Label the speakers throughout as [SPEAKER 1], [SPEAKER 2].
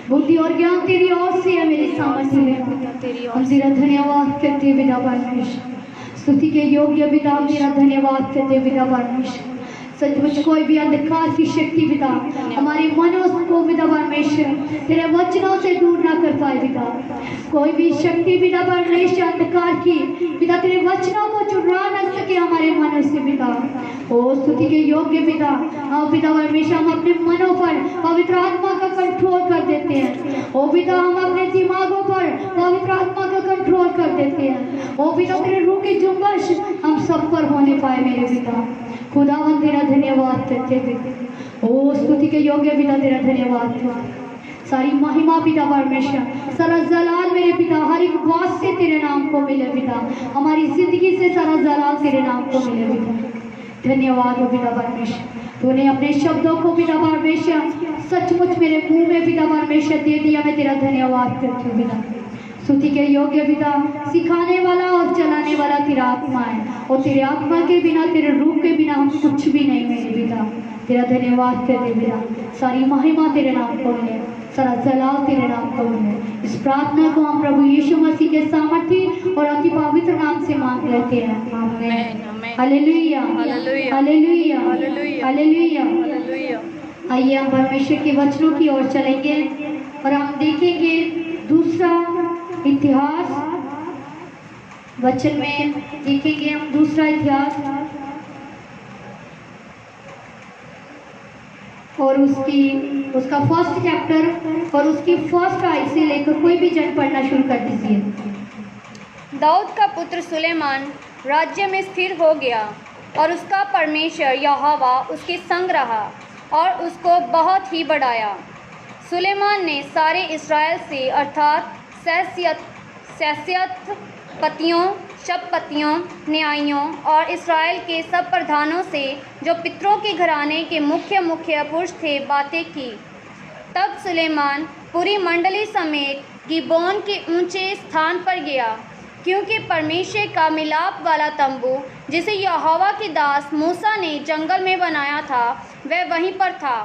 [SPEAKER 1] बुद्धि और ज्ञान तेरी ओर से है, मेरी सामर्थ्य है। हम तेरा धन्यवाद करते हैं पिता परमेश्वर, स्तुति के योग्य पिता, तेरा धन्यवाद करते हैं पिता परमेश्वर। सचमुच कोई भी अंधकार की शक्ति पिता हमारे मनों को पिता परमेश्वर तेरे वचनों से दूर ना कर पाए पिता। कोई भी शक्ति पिता परमेश्वर अंधकार की पिता तेरे वचनों को चुरा न सके हमारे मनों से पिता। ओ स्तुति के योग्य पिता, हाँ पिता परमेश्वर हम अपने मनों पर पवित्र आत्मा का कंट्रोल कर देते हैं। ओ पिता हम अपने दिमागों पर पवित्र आत्मा का कंट्रोल कर देते हैं। ओ पिता तेरे रूह की जुम्बश हम सब पर होने पाए मेरे पिता। खुदावन तेरा धन्यवाद करते थे। ओ स्तुति के योग्य पिता तेरा धन्यवाद करते। सारी महिमा पिता परमेश्वर, सारा जलाल मेरे पिता हर एक बात से तेरे नाम को मिले पिता। हमारी जिंदगी से सारा जलाल तेरे नाम को मिले पिता। धन्यवाद हो पिता परमेश्वर, तूने अपने शब्दों को पिता परमेश्वर सचमुच मेरे मुंह में पिता परमेश्वर दे दिया। मैं तेरा धन्यवाद करती हूँ पिता। स्तुति के योग्य पिता, सिखाने वाला और चलाने वाला तेरा आत्मा है, और तेरे आत्मा के बिना तेरे रूह के बिना हम कुछ भी नहीं मेरे पिता। तेरा धन्यवाद करते पिता। सारी महिमा तेरे नाम को मिले, सारा जलाल तेरे नाम को मिले। इस प्रार्थना को हम प्रभु यीशु मसीह के सामर्थी और अति पवित्र नाम से मांग लेते हैं, आमीन। Hallelujah, hallelujah, hallelujah. आइए हम परमेश्वर के वचनों की ओर चलेंगे और हम देखेंगे दूसरा इतिहास वचन में देखेंगे हम दूसरा इतिहास और उसका फर्स्ट चैप्टर और उसकी फर्स्ट आयत से लेकर कोई भी जन पढ़ना शुरू कर दीजिए।
[SPEAKER 2] दाऊद का पुत्र सुलेमान राज्य में स्थिर हो गया और उसका परमेश्वर यहोवा उसके संग रहा और उसको बहुत ही बढ़ाया। सुलेमान ने सारे इस्राएल से अर्थात सैस्यतपतियों, शपपतियों, न्यायियों और इस्राएल के सब प्रधानों से जो पितरों के घराने के मुख्य पुरुष थे बातें की। तब सुलेमान पूरी मंडली समेत गिबोन के ऊंचे स्थान पर गया, क्योंकि परमेश्वर का मिलाप वाला तंबू जिसे यहोवा के दास मूसा ने जंगल में बनाया था वह वहीं पर था।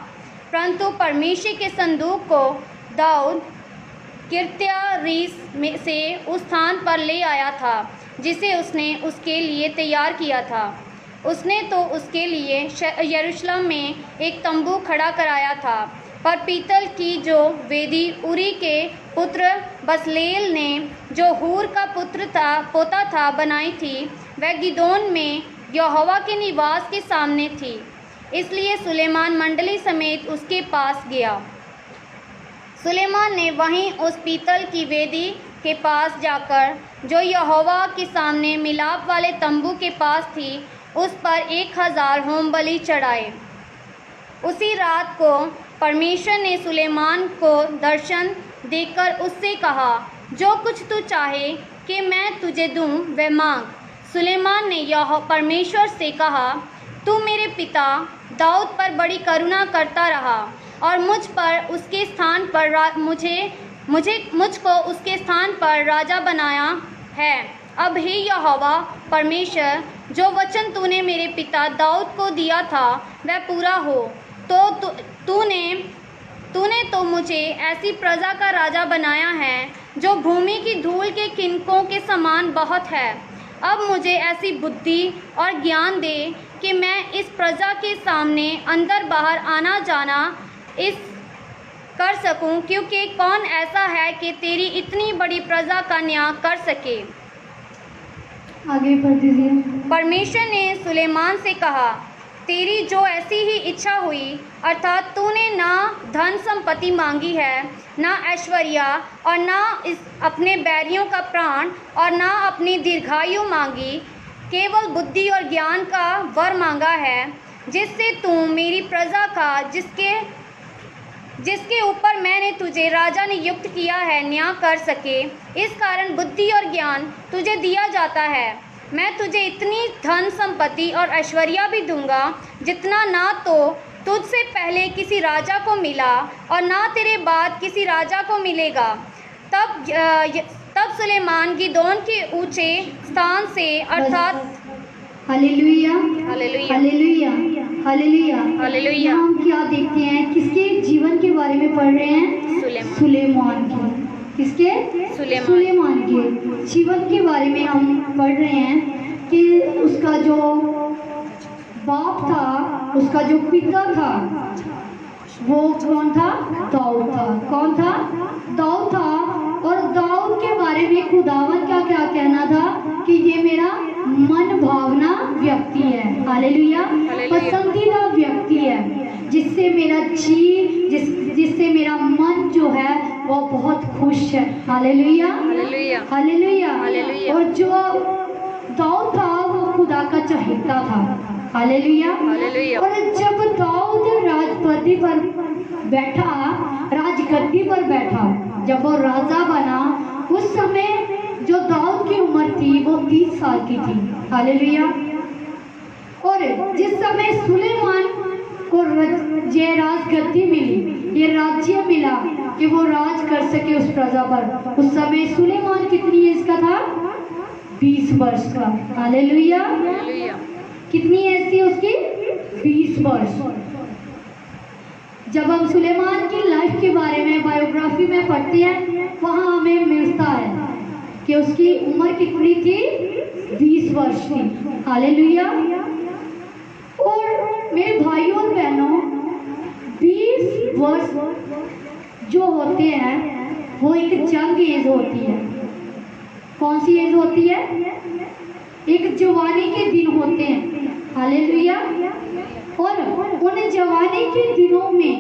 [SPEAKER 2] परंतु परमेश्वर के संदूक को दाऊद किर्त्यारीस में से उस स्थान पर ले आया था जिसे उसने उसके लिए तैयार किया था। उसने तो उसके लिए यरूशलेम में एक तंबू खड़ा कराया था, पर पीतल की जो वेदी उरी के पुत्र बसलेल ने जो हूर का पोता था बनाई थी, वह गिदोन में यहोवा के निवास के सामने थी। इसलिए सुलेमान मंडली समेत उसके पास गया। सुलेमान ने वहीं उस पीतल की वेदी के पास जाकर जो यहोवा के सामने मिलाप वाले तंबू के पास थी, उस पर 1000 होम बलि चढ़ाए। उसी रात को परमेश्वर ने सुलेमान को दर्शन देकर उससे कहा, जो कुछ तू चाहे कि मैं तुझे दूं वह मांग। सुलेमान ने परमेश्वर से कहा, तू मेरे पिता दाऊद पर बड़ी करुणा करता रहा और मुझको उसके स्थान पर राजा बनाया है। अब हे यहोवा परमेश्वर, जो वचन तूने मेरे पिता दाऊद को दिया था वह पूरा हो। तो तूने तो मुझे ऐसी प्रजा का राजा बनाया है जो भूमि की धूल के किनकों के समान बहुत है। अब मुझे ऐसी बुद्धि और ज्ञान दे कि मैं इस प्रजा के सामने अंदर बाहर आना जाना कर सकूं, क्योंकि कौन ऐसा है कि तेरी इतनी बड़ी प्रजा का न्याय कर सके।
[SPEAKER 1] आगे पढ़ दीजिए।
[SPEAKER 2] परमेश्वर ने सुलेमान से कहा, तेरी जो ऐसी ही इच्छा हुई, अर्थात तूने ना धन संपत्ति मांगी है, ना ऐश्वर्या और ना अपने बैरियों का प्राण और ना अपनी दीर्घायु मांगी, केवल बुद्धि और ज्ञान का वर मांगा है, जिससे तू मेरी प्रजा का जिसके ऊपर मैंने तुझे राजा नियुक्त किया है न्याय कर सके। इस कारण बुद्धि और ज्ञान तुझे दिया जाता है। मैं तुझे इतनी धन संपत्ति और ऐश्वर्या भी दूंगा जितना ना तो तुझसे पहले किसी राजा को मिला और ना तेरे बाद किसी राजा को मिलेगा। तब सुलेमान गिदोन के ऊंचे स्थान से अर्थात
[SPEAKER 1] hallelujah,
[SPEAKER 2] hallelujah,
[SPEAKER 1] hallelujah, hallelujah,
[SPEAKER 2] hallelujah.
[SPEAKER 1] हम क्या देखते हैं, किसके जीवन के बारे में पढ़ रहे हैं? सुलेमान की। किसके? सुलेमान के जीवन के बारे में हम पढ़ रहे हैं कि उसका जो बाप था, उसका जो पिता था, वो कौन था? दाऊद था। कौन था? दाऊद था। और दाऊद के बारे में खुदावन का क्या कहना था कि ये मेरा मन भावना व्यक्ति है। हालेलुया। पसंदीदा व्यक्ति है, जिससे मेरा जिससे मेरा मन जो है वो बहुत खुश है। Hallelujah, hallelujah. और जो दाऊद था वो खुदा का चहेता था। हालेलुया। और जब दाऊद राजगद्दी पर बैठा, जब वो राजा बना, उस समय जो दाऊद की उम्र थी वो 30 साल की थी। हालेलुया। और जिस समय सुलेमान को ये राजगद्दी मिली, ये राज्य मिला कि वो राज कर सके उस प्रजा पर, उस समय सुलेमान कितनी एज का था? 20 वर्ष का। हालेलुया। कितनी एज थी उसकी? 20 वर्ष। जब हम सुलेमान की लाइफ के बारे में बायोग्राफी में पढ़ते हैं, वहाँ हमें मिलता है कि उसकी उम्र कितनी थी? 20 वर्ष की। हालेलुया। और मेरे भाइयों और बहनों, 20 वर्ष जो होते हैं वो एक जंग एज होती है। कौन सी एज होती है? एक जवानी के दिन होते हैं। हालेलुया। और उन जवानी के दिनों में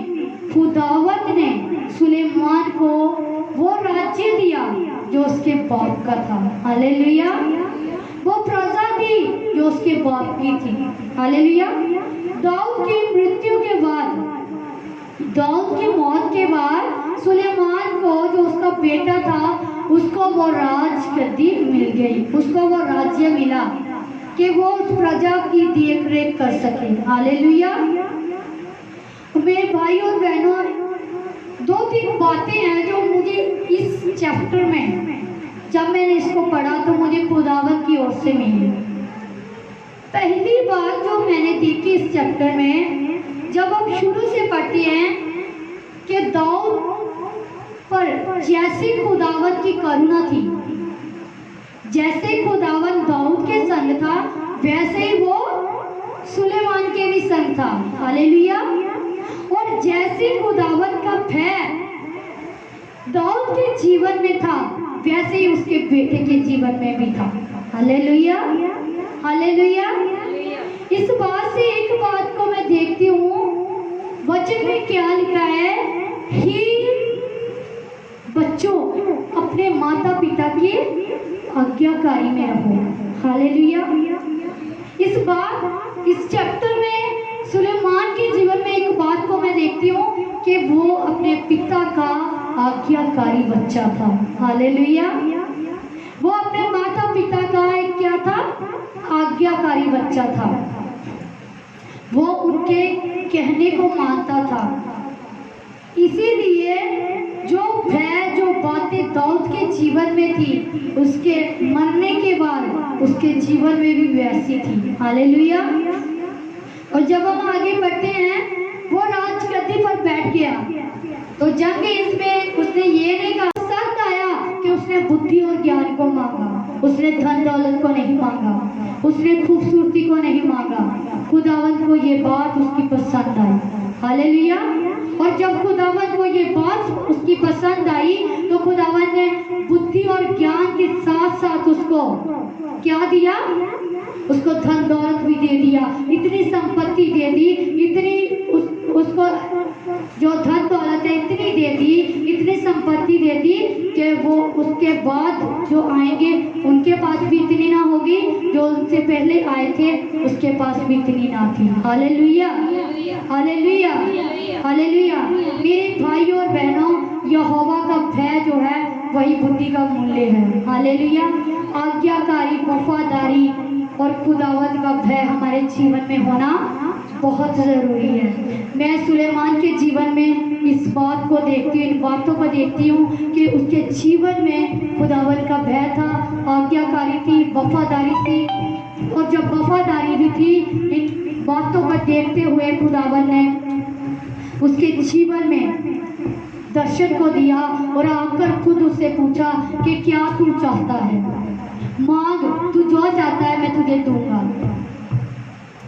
[SPEAKER 1] खुदावंद ने सुलेमान को वो राज्य दिया जो उसके बाप का था। हालेलुया। वो प्रजा दी जो उसके बाप की थी। हालेलुया। दाऊद की मृत्यु के बाद, दाऊद की मौत के बाद सुलेमान को जो उसका बेटा था, उसको वो राजगद्दी मिल गई, उसको वो राज्य मिला कि वो उस प्रजा की देख रेख कर सके। हालेलुया। मेरे भाई और बहनों, 2-3 बातें हैं जो मुझे इस चैप्टर में, जब मैंने इसको पढ़ा तो मुझे खुदावंद की ओर से मिली। पहली बात जो मैंने देखी इस चैप्टर में, जब हम शुरू से पढ़ते हैं कि दाऊद पर जैसे खुदावंद की करुणा थी, जैसे खुदावंद दाऊद के संग था, वैसे ही वो सुलेमान के भी संग था। हालेलुया। और जैसे खुदावंद का भय दाऊद के जीवन में था, वैसे ही उसके बेटे के जीवन में भी था। Hallelujah, hallelujah. इस बात से एक बात को मैं देखती हूँ, वचन में क्या लिखा है? ही बच्चों अपने माता पिता के आज्ञाकारी में रहो। हालेलुया। इस चैप्टर में सुलेमान के जीवन में एक बात को मैं देखती हूँ कि वो अपने पिता का आज्ञाकारी बच्चा था। हालेलुया। वो अपने माता पिता का एक क्या था? आज्ञाकारी बच्चा था। वो उनके कहने को मानता था। इसीलिए जो भय, जो बातें दाऊद के जीवन में थी, उसके मरने के बाद उसके जीवन में भी वैसी थी। हालेलुया। और जब हम आगे बढ़ते हैं, वो राजगद्दी पर बैठ गया तो जंग इसमें उसने ये नहीं कहा, पसंद आया कि उसने बुद्धि और ज्ञान को मांगा, उसने धन दौलत को नहीं मांगा, उसने खूबसूरती को नहीं मांगा। खुदावंद को ये बात उसकी पसंद आई। हालेलुया। और जब खुदावंद को ये बात उसकी पसंद आई तो खुदावंद ने बुद्धि और ज्ञान के साथ साथ उसको क्या दिया? उसको धन दौलत भी दे दिया, इतनी संपत्ति दे दी, इतनी उसको जो धन दौलत है इतनी दे दी, इतनी संपत्ति दे दी कि वो उसके बाद जो आएंगे उनके पास भी इतनी ना होगी, जो उनसे पहले आए थे उसके पास भी इतनी ना थी। Hallelujah, hallelujah, hallelujah. मेरे भाई और बहनों, यहोवा का भय जो है वही बुद्धि का मूल्य है। हालेलुया। आज्ञाकारी, वफादारी और खुदावंद का भय हमारे जीवन में होना बहुत ज़रूरी है। मैं सुलेमान के जीवन में इस बात को देखती हूँ, इन बातों को देखती हूँ कि उसके जीवन में खुदावंद का भय था, आज्ञाकारी थी, वफादारी थी। और जब वफादारी भी थी, इन बातों को देखते हुए खुदावंद ने उसके जीवन में दर्शन को दिया और आकर खुद उससे पूछा कि क्या तू चाहता है, मांग, तू जो चाहता है मैं तुझे दूंगा।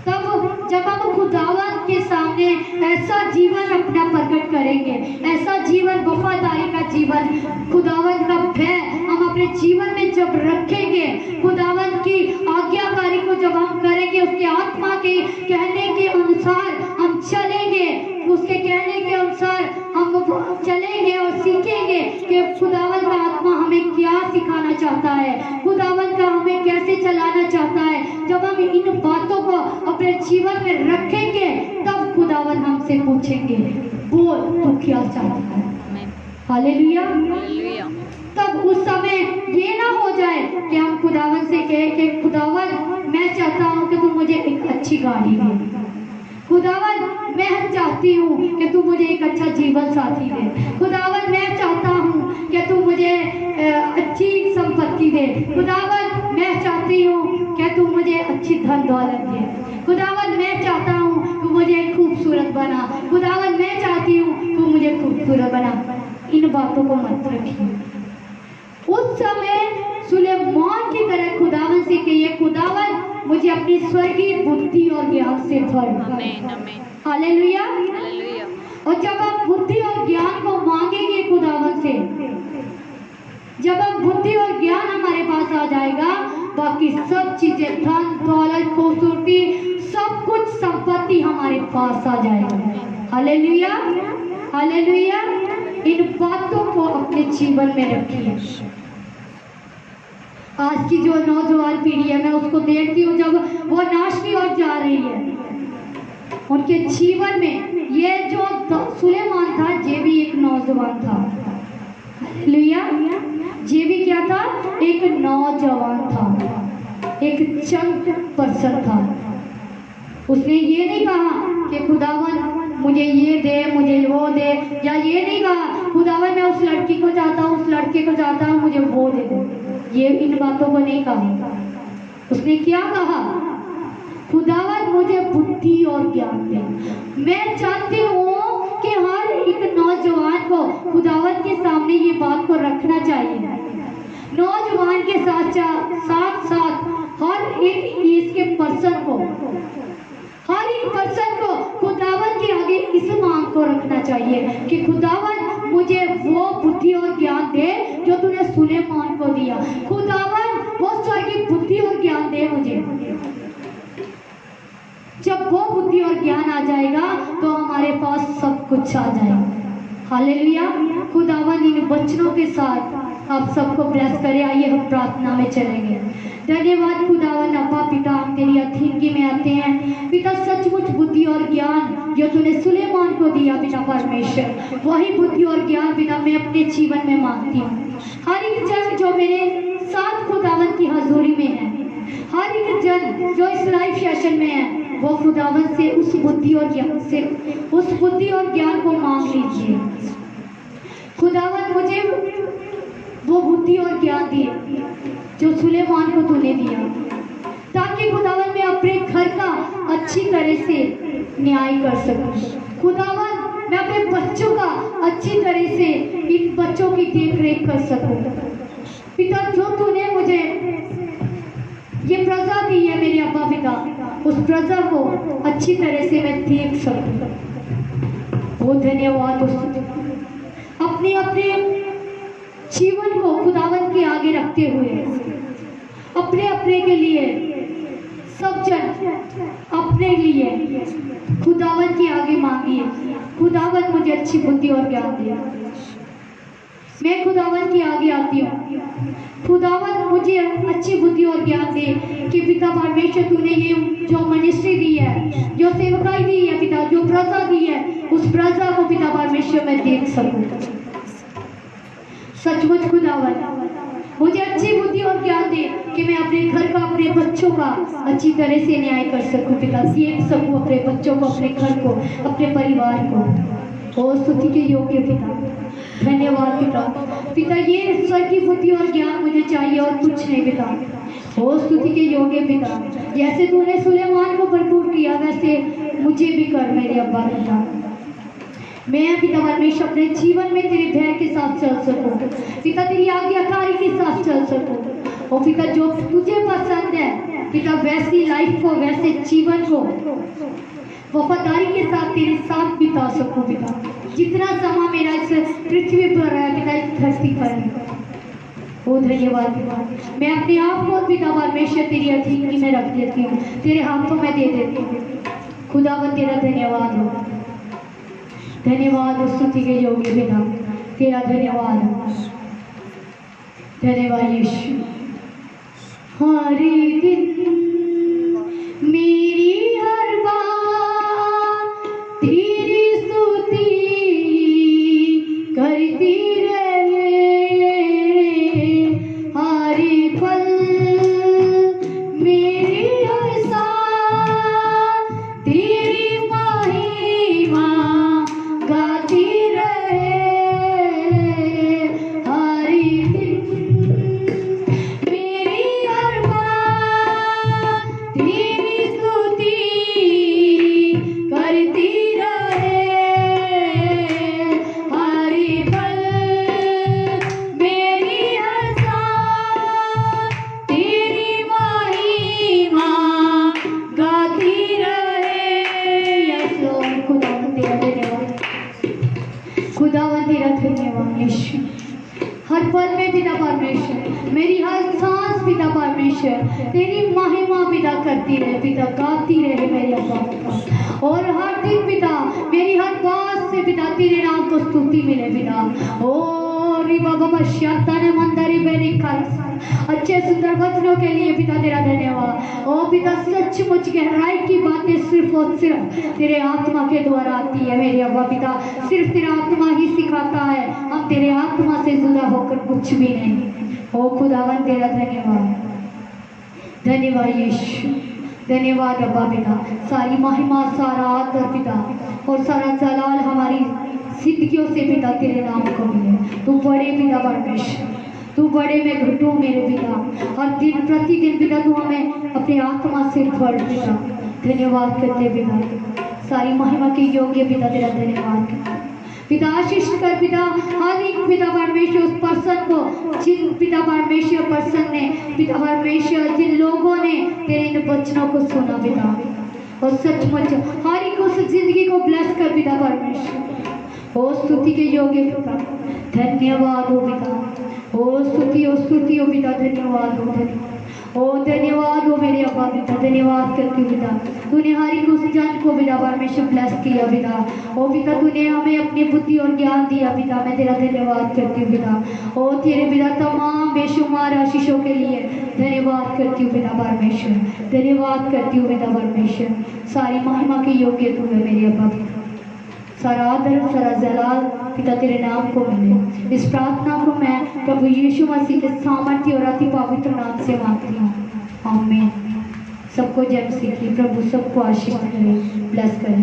[SPEAKER 1] तब जब हम खुदावन के सामने ऐसा जीवन अपना प्रकट करेंगे, ऐसा जीवन, वफादारी का जीवन, खुदावन का भय हम अपने जीवन में जब रखेंगे, खुदावन की आज्ञाकारी को जब हम करेंगे, उसके आत्मा के कहने के अनुसार हम चलेंगे, उसके कहने के अनुसार हम चलेंगे और सीखेंगे कि खुदावन का आत्मा हमें क्या सिखाना चाहता है, खुदावन का हमें कैसे चलाना चाहता है। जब हम इन बातों को अपने जीवन में रखेंगे तब खुदावन हमसे पूछेंगे, बोल तू क्या चाहता है। हालेलुया। तब उस समय ये ना हो जाए कि हम खुदावन से कहे कि खुदावन मैं चाहता हूँ कि तू मुझे एक अच्छी गाड़ी दे, खुदावन मैं चाहती हूँ कि तू मुझे एक अच्छा जीवन साथी दे, खुदावन मैं चाहता हूँ कि तू मुझे अच्छी संपत्ति दे, खुदावन मैं चाहती हूँ कि तू मुझे अच्छी धन दौलत दे, खुदावन मैं चाहता हूँ तू मुझे खूबसूरत बना, खुदावन मैं चाहती हूँ तू मुझे खूबसूरत बना। इन बातों को मत रखिए। उस समय सुलेमान की तरह खुदावन से कहिए, खुदावन मुझे अपनी स्वर्गीय बुद्धि और ज्ञान से भर। हालेलुया। और जब हम बुद्धि और ज्ञान को मांगेंगे खुदावन से, जब हम बुद्धि और ज्ञान हमारे पास आ जाएगा, बाकी सब चीजें, धन दौलत, खूबसूरती, सब कुछ संपत्ति हमारे पास आ जाएगा। Hallelujah, hallelujah. इन बातों को अपने जीवन में रखिए। आज की जो नौजवान पीढ़ी है, मैं उसको देखती हूँ जब वो नाश की ओर जा रही है, उनके जीवन में ये जो सुलेमान था, ये भी एक नौजवान था। हालेलुया। ये भी क्या था? एक नौजवान था, एक चंग पर्सन था। उसने ये नहीं कहा कि खुदावन मुझे ये दे, मुझे वो दे, या ये नहीं कहा खुदावन मैं उस लड़की को चाहता हूँ, उस लड़के को चाहता हूँ, मुझे वो दे दो। ये इन बातों को नहीं कहा। उसने क्या कहा? खुदावन मुझे बुद्धि और ज्ञान दे। मैं चाहती हूँ कि हर एक नौजवान को खुदावन के सामने ये बात को रखना चाहिए। नौजवान के साथ साथ हर एक एज के पर्सन को, हर एक पर्सन को खुदावन के आगे इस मांग को रखना चाहिए कि खुदावन मुझे वो बुद्धि और ज्ञान दे जो तूने सुलेमान को दिया। खुदावन बहुत सारी बुद्धि और ज्ञान दे मुझे। जब वो बुद्धि और ज्ञान आ जाएगा तो हमारे पास सब कुछ आ जाएगा। हालेलुया। खुदावन इन वचनों के साथ आप सबको ब्लेस करे। आइए हम प्रार्थना में चलेंगे। धन्यवाद खुदावन अब्बा पिता, हम तेरी अधीनगी में आते हैं पिता। सचमुच बुद्धि और ज्ञान जो तूने सुलेमान को दिया पिता परमेश्वर, वही बुद्धि और ज्ञान पिता मैं अपने जीवन में मांगती हूँ। हर एक जन जो मेरे साथ खुदावन की हजूरी में है, हर एक जन जो इस लाइव सेशन में है, वो खुदावन से उस बुद्धि और ज्ञान को मांग लीजिए। खुदावन मुझे वो बुद्धि और ज्ञान दिए जो सुलेमान को तूने दिया, ताकि खुदावन मैं अपने घर का अच्छी तरह से न्याय कर सकूं। खुदावन मैं अपने बच्चों का अच्छी तरह से इन बच्चों की देख रेख कर सकूं। पिता जो तूने मुझे ये प्रजा दी है मेरे अब्बा पिता, उस प्रजा को अच्छी तरह से मैं देख सकूं। बहुत धन्यवाद। अपने अपने जीवन को खुदावन के आगे रखते हुए अपने अपने के लिए, सब जन अपने लिए खुदावन के आगे मांगिए, खुदावन मुझे अच्छी बुद्धि और ज्ञान दे। मैं खुदावन के आगे आती हूँ, खुदावन मुझे अच्छी बुद्धि और ज्ञान दे कि पिता परमेश्वर तूने ये जो मिनिस्ट्री दी है, जो सेवकाई दी है पिता, जो प्रजा दी है, उस प्रजा को पिता परमेश्वर मैं देख सकूं। सचमुच खुदावन मुझे अच्छी बुद्धि और ज्ञान दे कि मैं अपने घर का, अपने बच्चों का अच्छी तरह से न्याय कर सकूं पिता, देख सकूं अपने बच्चों को, अपने घर को, अपने परिवार को। और स्तुति के योग्य पिता, धन्यवाद पिता। पिता ये ईश्वर की बुद्धि और ज्ञान मुझे चाहिए और कुछ नहीं पिता। और स्तुति के योग्य पिता, जैसे तूने सुलेमान को भरपूर किया वैसे मुझे भी कर मेरे अब्बा पिता। मैं पिता परमेश्वर अपने जीवन में तेरे भय के साथ चल सकूं, पिता तेरी आज्ञाकारी के साथ चल सकूं। और पिता जो तुझे पसंद है पिता वैसी लाइफ को, वैसे जीवन को वफादारी के साथ तेरे साथ बिता सकूं पिता। जितना समय मेरा इस पृथ्वी पर है पिता, इस धरती पर है, ओ धन्यवाद पिता। मैं अपने आप को पिता परमेश्वर तेरी अधीनगी में रख देती हूँ, तेरे हाथों में दे देती हूँ। खुदावन तेरा धन्यवाद हो, धन्यवाद हो, स्तुति के योग्य पिता तेरा धन्यवाद हो। धन्यवाद यीशु। हर दिन मेरी हर बात तेरी स्तुति करती रहे, हर पल मेरी हर सांस तेरी महिमा गाती रहे, हर दिन मेरी हर बात तेरी स्तुति करती रहे, हर पल मेरी हर सांस तेरी महिमा गाती रहे। यस लॉर्ड, खुदावन तेरा धन्यवाद, खुदावन तेरा धन्यवाद यीशु। हर पल में पिता परमेश्वर, मेरी हर सांस पिता परमेश्वर तेरी महिमा पिता करती रहे, पिता गाती रहे मेरे अब्बा। और हर दिन पिता मेरी हर बात से पिता तेरे नाम को स्तुति मिले पिता। ओ री बाबा बश्याता ने मंदरी बेरी खालसा, अच्छे सुंदर वचनों के लिए पिता तेरा धन्यवाद। ओ पिता सचमुच गहराई की बातें सिर्फ और सिर्फ तेरे आत्मा के द्वारा आती है मेरे अब्बा पिता। सिर्फ तेरा आत्मा ही सिखाता है, हम तेरे आत्मा से जुदा होकर कुछ भी नहीं। ओ खुदावन तेरा धन्यवाद, धन्यवाद यीशु, धन्यवाद अब्बा पिता। सारी महिमा, सारा आदर पिता और सारा जलाल हमारी जिंदगियों से पिता तेरे नाम को मिले। तू बड़े पिता परमेश्वर, तू बड़े में घटू मेरे पिता। हर दिन प्रतिदिन पिता तू हमें अपने आत्मा से भर पिता। धन्यवाद करते पिता, सारी महिमा के योग्य पिता तेरा धन्यवाद पिता। आशीष कर पिता हर एक पिता परमेश्वर उस पर्सन को, जिन पिता परमेश्वर पर्सन ने पिता परमेश्वर, जिन लोगों ने तेरे इन वचनों को सुना पिता, और सचमुच हर एक उस जिंदगी को ब्लेस कर पिता परमेश्वर। ओ स्तुति के योग्य पिता, धन्यवाद हो पिता। ओ स्तुति हो पिता, धन्यवाद हो, धन्यवाद हो मेरे अब्बा पिता। धन्यवाद करती हूँ पिता, तूने हर एक उस जन को पिता परमेश्वर ब्लेस किया पिता। ओ पिता तूने हमें अपनी बुद्धि और ज्ञान दिया पिता, मैं तेरा धन्यवाद करती हूँ पिता। ओ तेरे पिता तमाम बेशुमार आशीषों के लिए धन्यवाद करती हूँ पिता परमेश्वर, धन्यवाद करती हूँ पिता परमेश्वर। सारी महिमा के योग्य तू है मेरे अब्बा पिता। सारा आदर, सारा जलाल पिता तेरे नाम को मिले। इस प्रार्थना को मैं प्रभु यीशु मसीह के सामर्थ्य और अति पवित्र नाम से मांगती हूँ, आमीन। सबको जय मसीह की, प्रभु सबको आशीष करे, ब्लेस करे।